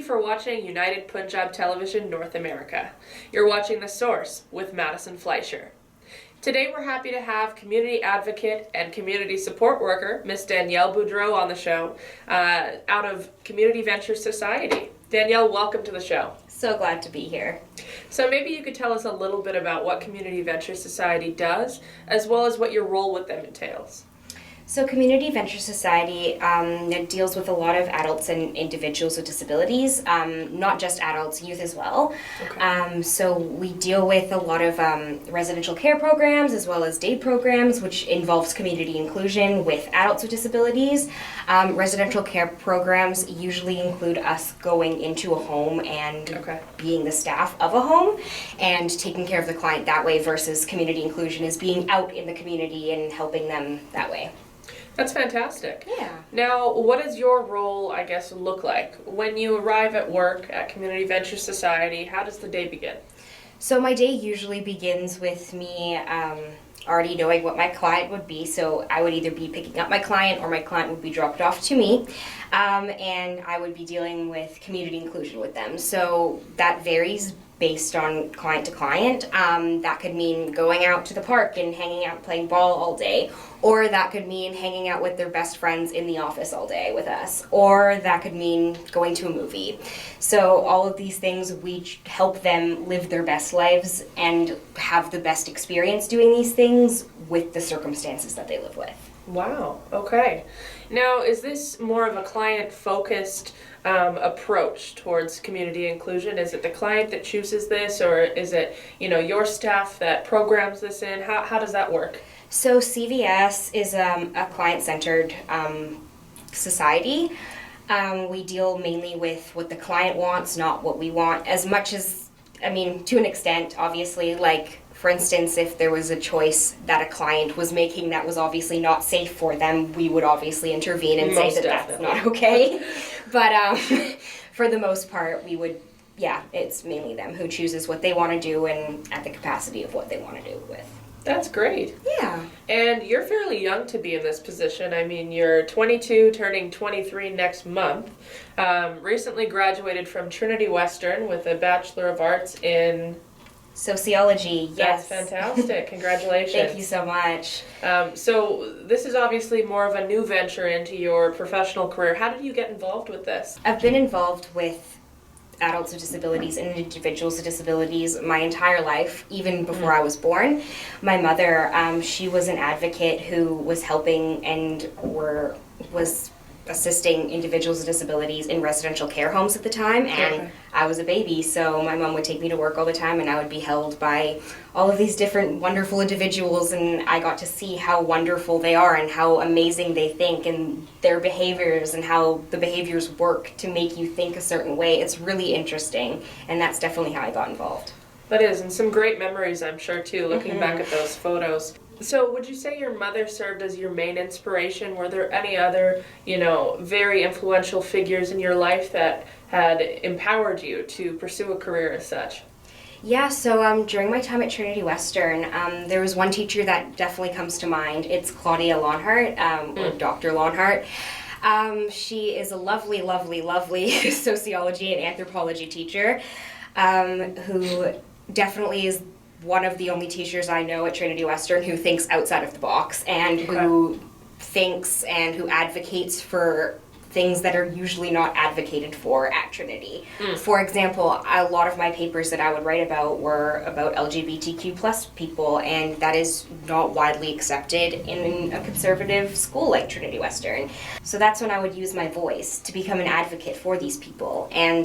for watching United Punjab Television North America. You're watching The Source with Madison Fleischer. Today we're happy to have community advocate and community support worker, Miss Danielle Boudreau, on the show, out of Community Venture Society. Danielle, welcome to the show. So glad to be here. So maybe you could tell us a little bit about what Community Venture Society does, as well as what your role with them entails. So Community Venture Society deals with a lot of adults and individuals with disabilities, not just adults, youth as well. Okay. So we deal with a lot of residential care programs as well as day programs, which involves community inclusion with adults with disabilities. Residential care programs usually include us going into a home and being the staff of a home and taking care of the client that way, versus community inclusion is being out in the community and helping them that way. That's fantastic. Yeah. Now, what does your role, I guess, look like? When you arrive at work at Community Venture Society, how does the day begin? So my day usually begins with me already knowing what my client would be. So I would either be picking up my client or my client would be dropped off to me. And I would be dealing with community inclusion with them. So that varies based on client to client. That could mean going out to the park and hanging out playing ball all day, or that could mean hanging out with their best friends in the office all day with us, or that could mean going to a movie. So all of these things, we help them live their best lives and have the best experience doing these things with the circumstances that they live with. Wow, okay. Now, is this more of a client-focused approach towards community inclusion? Is it the client that chooses this, or is it, your staff that programs this in? How does that work? So CVS is a client-centered society. We deal mainly with what the client wants, not what we want, as much as, to an extent, obviously, like, for instance, if there was a choice that a client was making that was obviously not safe for them, we would obviously intervene and say that that's not okay. But for the most part, it's mainly them who chooses what they want to do and at the capacity of what they want to do with. That's great. Yeah. And you're fairly young to be in this position. You're 22, turning 23 next month. Recently graduated from Trinity Western with a Bachelor of Arts in Sociology, yes. That's fantastic. Congratulations. Thank you so much. So this is obviously more of a new venture into your professional career. How did you get involved with this? I've been involved with adults with disabilities and individuals with disabilities my entire life, even before I was born. My mother, she was an advocate who was helping and was assisting individuals with disabilities in residential care homes at the time, and I was a baby, so my mom would take me to work all the time and I would be held by all of these different wonderful individuals, and I got to see how wonderful they are and how amazing they think and their behaviors and how the behaviors work to make you think a certain way. It's really interesting, and that's definitely how I got involved. That is, and some great memories, I'm sure, too, looking back at those photos. So would you say your mother served as your main inspiration? Were there any other, very influential figures in your life that had empowered you to pursue a career as such? Yeah, so during my time at Trinity Western, there was one teacher that definitely comes to mind. It's Claudia Lonhart, or Dr. Lonhart. She is a lovely, lovely, lovely sociology and anthropology teacher who definitely is one of the only teachers I know at Trinity Western who thinks outside of the box and who thinks and who advocates for things that are usually not advocated for at Trinity. For example, a lot of my papers that I would write about were about LGBTQ plus people, and that is not widely accepted in a conservative school like Trinity Western. So that's when I would use my voice to become an advocate for these people and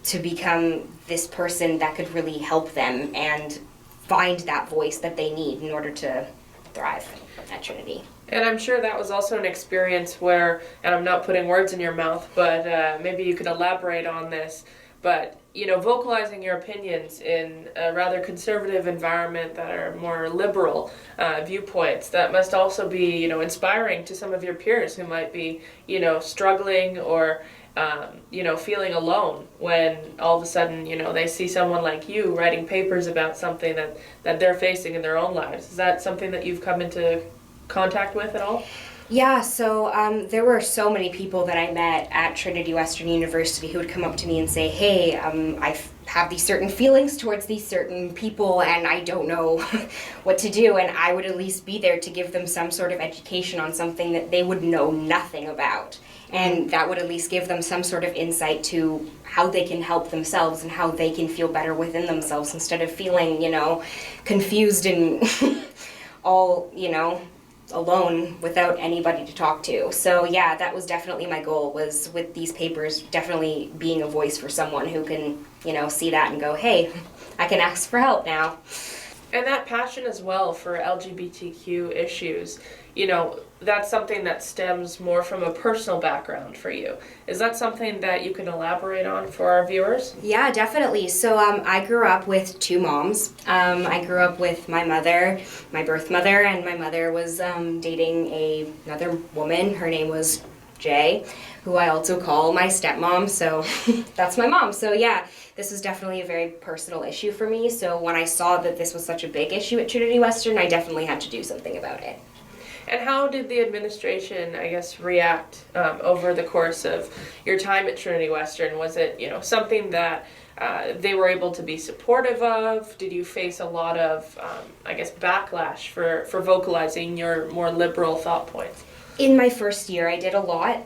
to become this person that could really help them and find that voice that they need in order to thrive at Trinity. And I'm sure that was also an experience where, and I'm not putting words in your mouth, but maybe you could elaborate on this, but, vocalizing your opinions in a rather conservative environment that are more liberal viewpoints, that must also be, inspiring to some of your peers who might be, struggling or feeling alone when all of a sudden, they see someone like you writing papers about something that they're facing in their own lives. Is that something that you've come into contact with at all? Yeah, so there were so many people that I met at Trinity Western University who would come up to me and say, hey, have these certain feelings towards these certain people and I don't know what to do. And I would at least be there to give them some sort of education on something that they would know nothing about. And that would at least give them some sort of insight to how they can help themselves and how they can feel better within themselves instead of feeling, confused and all, alone without anybody to talk to. So yeah, that was definitely my goal, was with these papers definitely being a voice for someone who can, see that and go, hey, I can ask for help now. And that passion as well for LGBTQ issues, that's something that stems more from a personal background for you. Is that something that you can elaborate on for our viewers? Yeah, definitely. So I grew up with two moms. I grew up with my mother, my birth mother, and my mother was dating another woman. Her name was Jay, who I also call my stepmom, so that's my mom. So yeah, this was definitely a very personal issue for me. So when I saw that this was such a big issue at Trinity Western, I definitely had to do something about it. And how did the administration, I guess, react over the course of your time at Trinity Western? Was it, something that they were able to be supportive of? Did you face a lot of, backlash for vocalizing your more liberal thought points? In my first year, I did a lot.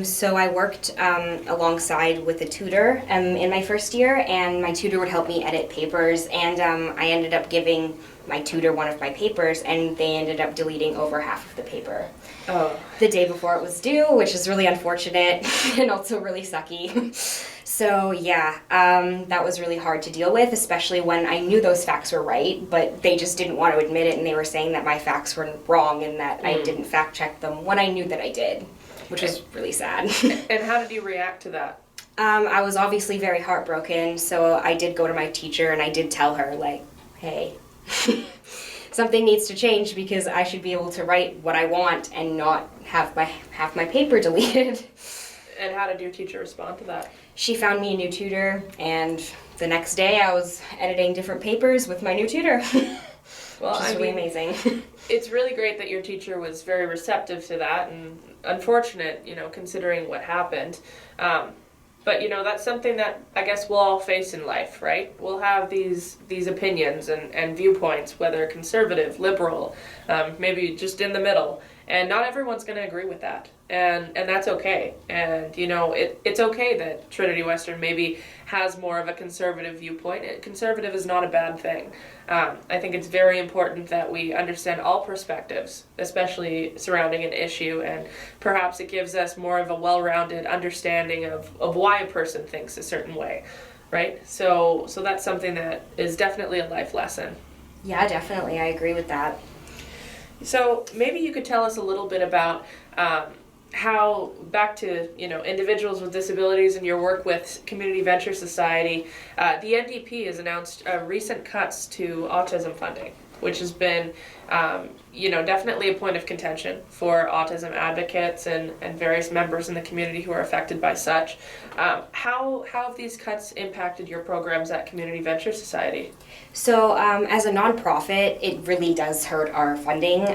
So I worked alongside with a tutor in my first year, and my tutor would help me edit papers, and I ended up giving my tutor one of my papers, and they ended up deleting over half of the paper. Oh. The day before it was due, which is really unfortunate and also really sucky. So yeah, that was really hard to deal with, especially when I knew those facts were right, but they just didn't want to admit it, and they were saying that my facts were wrong and that I didn't fact check them when I knew that I did, which was really sad. And how did you react to that? I was obviously very heartbroken, so I did go to my teacher and I did tell her, like, hey, something needs to change because I should be able to write what I want and not have my paper deleted. And how did your teacher respond to that? She found me a new tutor, and the next day I was editing different papers with my new tutor. Well, which is really amazing. It's really great that your teacher was very receptive to that, and unfortunate, considering what happened. But, that's something that I guess we'll all face in life, right? We'll have these opinions and viewpoints, whether conservative, liberal, maybe just in the middle. And not everyone's going to agree with that. And that's okay. And, it's okay that Trinity Western maybe has more of a conservative viewpoint. Conservative is not a bad thing. I think it's very important that we understand all perspectives, especially surrounding an issue, and perhaps it gives us more of a well-rounded understanding of why a person thinks a certain way, right? So that's something that is definitely a life lesson. Yeah, definitely. I agree with that. So maybe you could tell us a little bit about how, back to individuals with disabilities and your work with Community Venture Society, the NDP has announced recent cuts to autism funding, which has been definitely a point of contention for autism advocates and various members in the community who are affected by such. How have these cuts impacted your programs at Community Venture Society? So as a nonprofit, it really does hurt our funding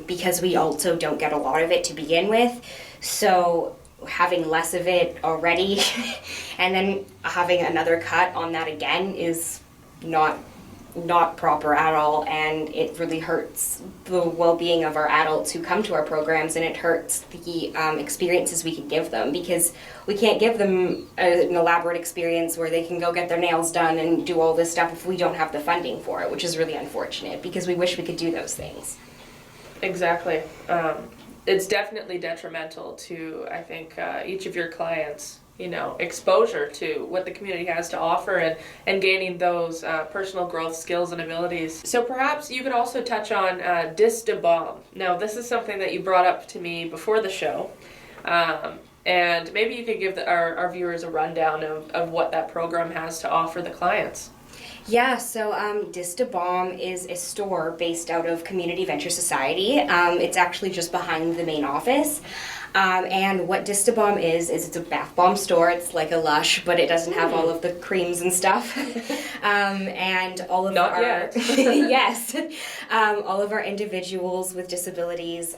because we also don't get a lot of it to begin with. So having less of it already and then having another cut on that again is not proper at all, and it really hurts the well-being of our adults who come to our programs, and it hurts the experiences we can give them, because we can't give them an elaborate experience where they can go get their nails done and do all this stuff if we don't have the funding for it, which is really unfortunate because we wish we could do those things. Exactly. It's definitely detrimental to, I think, each of your clients, exposure to what the community has to offer and gaining those personal growth skills and abilities. So perhaps you could also touch on Dis de Bomb. Now, this is something that you brought up to me before the show, and maybe you could give our viewers a rundown of what that program has to offer the clients. Yeah, so Dis de Bomb is a store based out of Community Venture Society. It's actually just behind the main office. And what Distabomb is it's a bath bomb store. It's like a Lush, but it doesn't have all of the creams and stuff. And all of Not our yet. yes, all of our individuals with disabilities,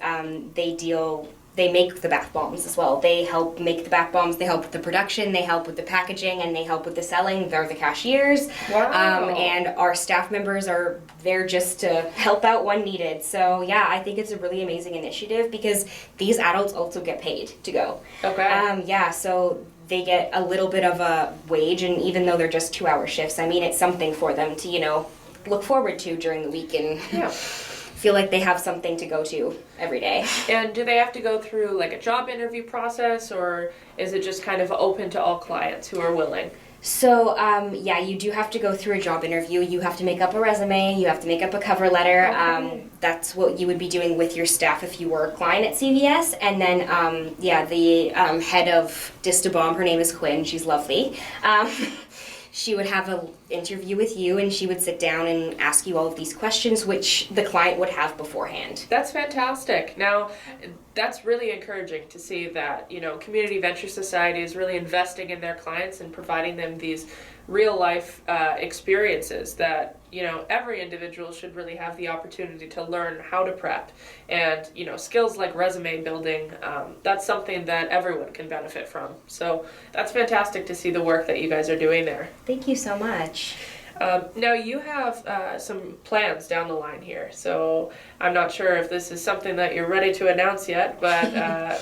they make the bath bombs as well. They help make the bath bombs. They help with the production. They help with the packaging, and they help with the selling. They're the cashiers. Wow. And our staff members are there just to help out when needed. So yeah, I think it's a really amazing initiative because these adults also get paid to go. Okay. Yeah, so they get a little bit of a wage, and even though they're just 2-hour shifts, I mean, it's something for them to, look forward to during the week and feel like they have something to go to every day. And do they have to go through like a job interview process, or is it just kind of open to all clients who are willing? So, yeah, you do have to go through a job interview. You have to make up a resume. You have to make up a cover letter. Okay. That's what you would be doing with your staff if you were a client at CVS. And then, the head of Distabomb, her name is Quinn. She's lovely. She would have an interview with you, and she would sit down and ask you all of these questions, which the client would have beforehand. That's fantastic. Now, that's really encouraging to see that, Community Venture Society is really investing in their clients and providing them these real life experiences that, every individual should really have the opportunity to learn how to prep. And, skills like resume building, that's something that everyone can benefit from. So that's fantastic to see the work that you guys are doing there. Thank you so much. Now you have some plans down the line here, so I'm not sure if this is something that you're ready to announce yet, but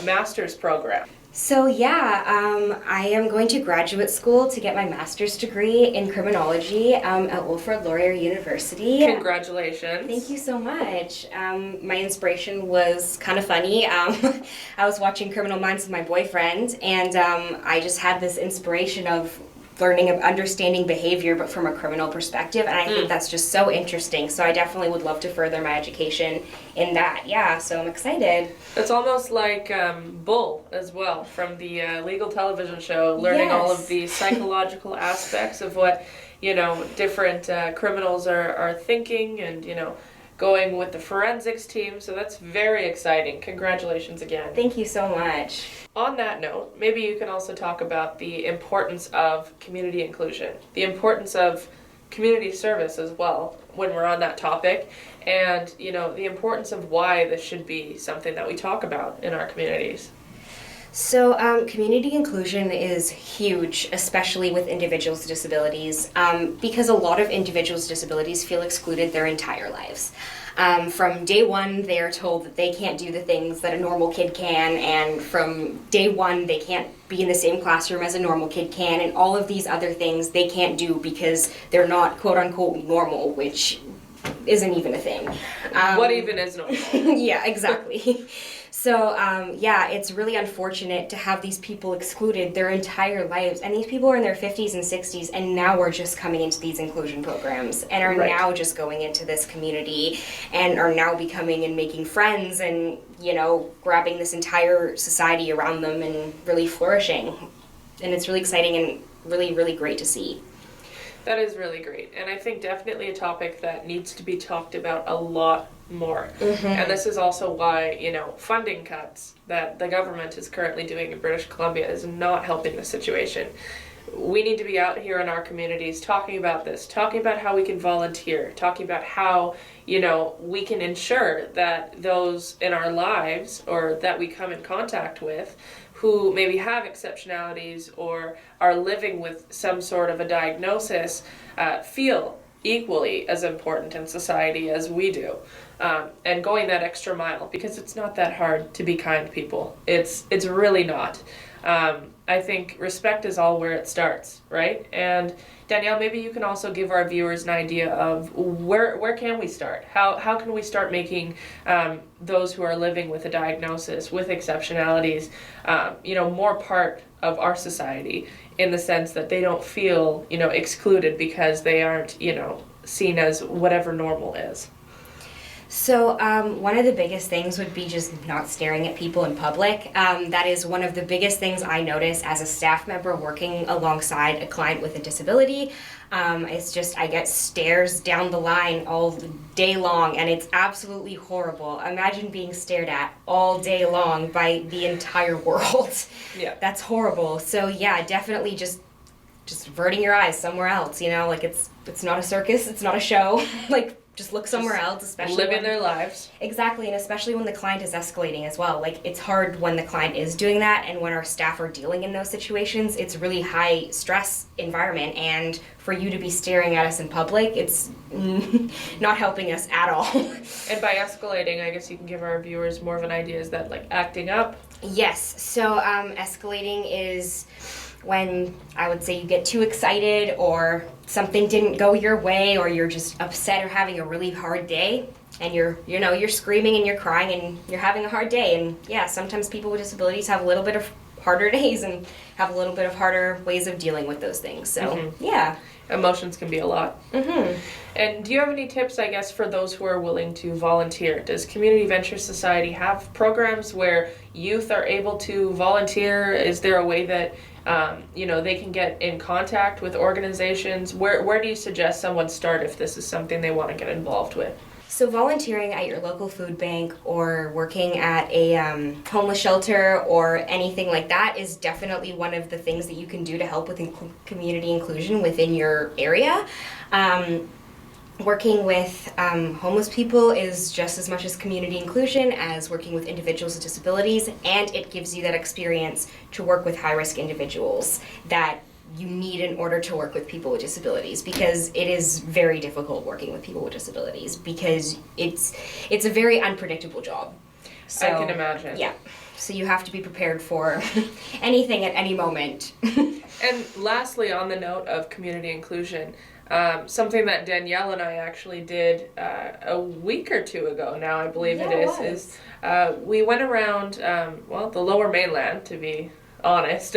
master's program. So I am going to graduate school to get my master's degree in criminology at Wilfrid Laurier University. Congratulations. Thank you so much. My inspiration was kind of funny. I was watching Criminal Minds with my boyfriend, and I just had this inspiration of learning of understanding behavior, but from a criminal perspective, and I think that's just so interesting. So I definitely would love to further my education in that. Yeah, so I'm excited. It's almost like Bull as well, from the legal television show, learning all of the psychological aspects of what, different criminals are thinking, and, going with the forensics team. So that's very exciting. Congratulations again. Thank you so much. On that note, maybe you can also talk about the importance of community inclusion, the importance of community service as well, when we're on that topic, and, the importance of why this should be something that we talk about in our communities. So community inclusion is huge, especially with individuals with disabilities, because a lot of individuals with disabilities feel excluded their entire lives. From day one, they are told that they can't do the things that a normal kid can, and from day one, they can't be in the same classroom as a normal kid can, and all of these other things they can't do because they're not quote-unquote normal, which isn't even a thing. What even is normal? Yeah, exactly. So, it's really unfortunate to have these people excluded their entire lives. And these people are in their 50s and 60s, and now we're just coming into these inclusion programs and are now just going into this community and are now becoming and making friends and, grabbing this entire society around them and really flourishing. And it's really exciting and really, really great to see. That is really great. And I think definitely a topic that needs to be talked about a lot more. And this is also why, funding cuts that the government is currently doing in British Columbia is not helping the situation. We need to be out here in our communities talking about this, talking about how we can volunteer, talking about how, we can ensure that those in our lives or that we come in contact with who maybe have exceptionalities or are living with some sort of a diagnosis feel equally as important in society as we do. And going that extra mile, because it's not that hard to be kind people. It's really not. I think respect is all where it starts, right? And Danielle, maybe you can also give our viewers an idea of where can we start? How can we start making those who are living with a diagnosis, with exceptionalities, more part of our society, in the sense that they don't feel, excluded because they aren't, seen as whatever normal is. So one of the biggest things would be just not staring at people in public. That is one of the biggest things I notice as a staff member working alongside a client with a disability. It's just I get stares down the line all day long, and it's absolutely horrible. Imagine being stared at all day long by the entire world. Yeah. That's horrible. So yeah, definitely just averting your eyes somewhere else, like it's not a circus, it's not a show. Like, just look somewhere else, especially living their lives. Exactly, and especially when the client is escalating as well. Like, it's hard when the client is doing that, and when our staff are dealing in those situations, it's a really high stress environment, and for you to be staring at us in public, it's not helping us at all. And by escalating, I guess you can give our viewers more of an idea, is that like acting up? Yes, so escalating is when I would say you get too excited or something didn't go your way or you're just upset or having a really hard day and you're screaming and you're crying and you're having a hard day. And yeah, sometimes people with disabilities have a little bit of harder days and have a little bit of harder ways of dealing with those things. So yeah. Emotions can be a lot. And do you have any tips, I guess, for those who are willing to volunteer? Does Community Venture Society have programs where youth are able to volunteer? Is there a way that they can get in contact with organizations? Where do you suggest someone start if this is something they want to get involved with? So volunteering at your local food bank or working at a homeless shelter or anything like that is definitely one of the things that you can do to help with community inclusion within your area. Working with homeless people is just as much as community inclusion as working with individuals with disabilities, and it gives you that experience to work with high-risk individuals that you need in order to work with people with disabilities, because it is very difficult working with people with disabilities because it's a very unpredictable job. So, I can imagine. Yeah. So you have to be prepared for anything at any moment. And lastly, on the note of community inclusion, something that Danielle and I actually did a week or two ago now, I believe is we went around, the lower mainland, to be honest,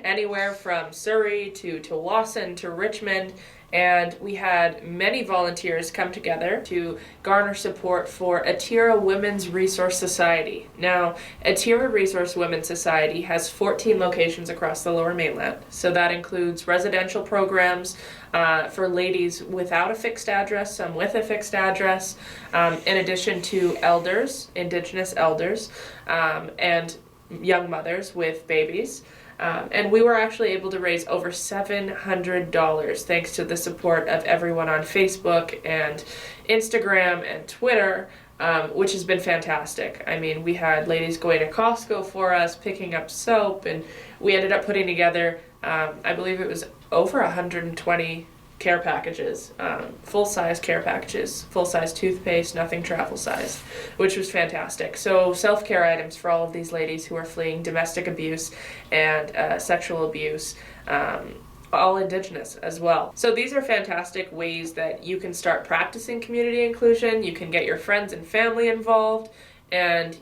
anywhere from Surrey to Wason to Richmond, and we had many volunteers come together to garner support for Atira Women's Resource Society. Now, Atira Resource Women's Society has 14 locations across the lower mainland, so that includes residential programs for ladies without a fixed address, some with a fixed address, in addition to elders, Indigenous elders, and young mothers with babies. And we were actually able to raise over $700 thanks to the support of everyone on Facebook and Instagram and Twitter, which has been fantastic. I mean, we had ladies going to Costco for us, picking up soap, and we ended up putting together, I believe it was over 120 care packages, full-size care packages, full-size toothpaste, nothing travel size, which was fantastic. So self-care items for all of these ladies who are fleeing domestic abuse and sexual abuse, all Indigenous as well. So these are fantastic ways that you can start practicing community inclusion. You can get your friends and family involved, and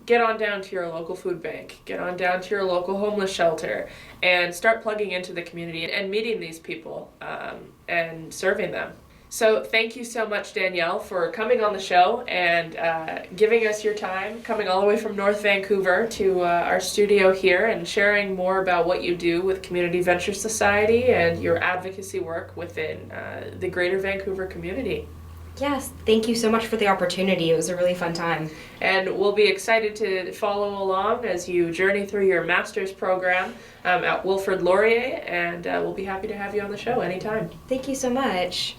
get on down to your local food bank, get on down to your local homeless shelter, and start plugging into the community and meeting these people and serving them. So thank you so much, Danielle, for coming on the show and giving us your time, coming all the way from North Vancouver to our studio here and sharing more about what you do with Community Venture Society and your advocacy work within the Greater Vancouver community. Yes, thank you so much for the opportunity. It was a really fun time. And we'll be excited to follow along as you journey through your master's program at Wilfrid Laurier, and we'll be happy to have you on the show anytime. Thank you so much.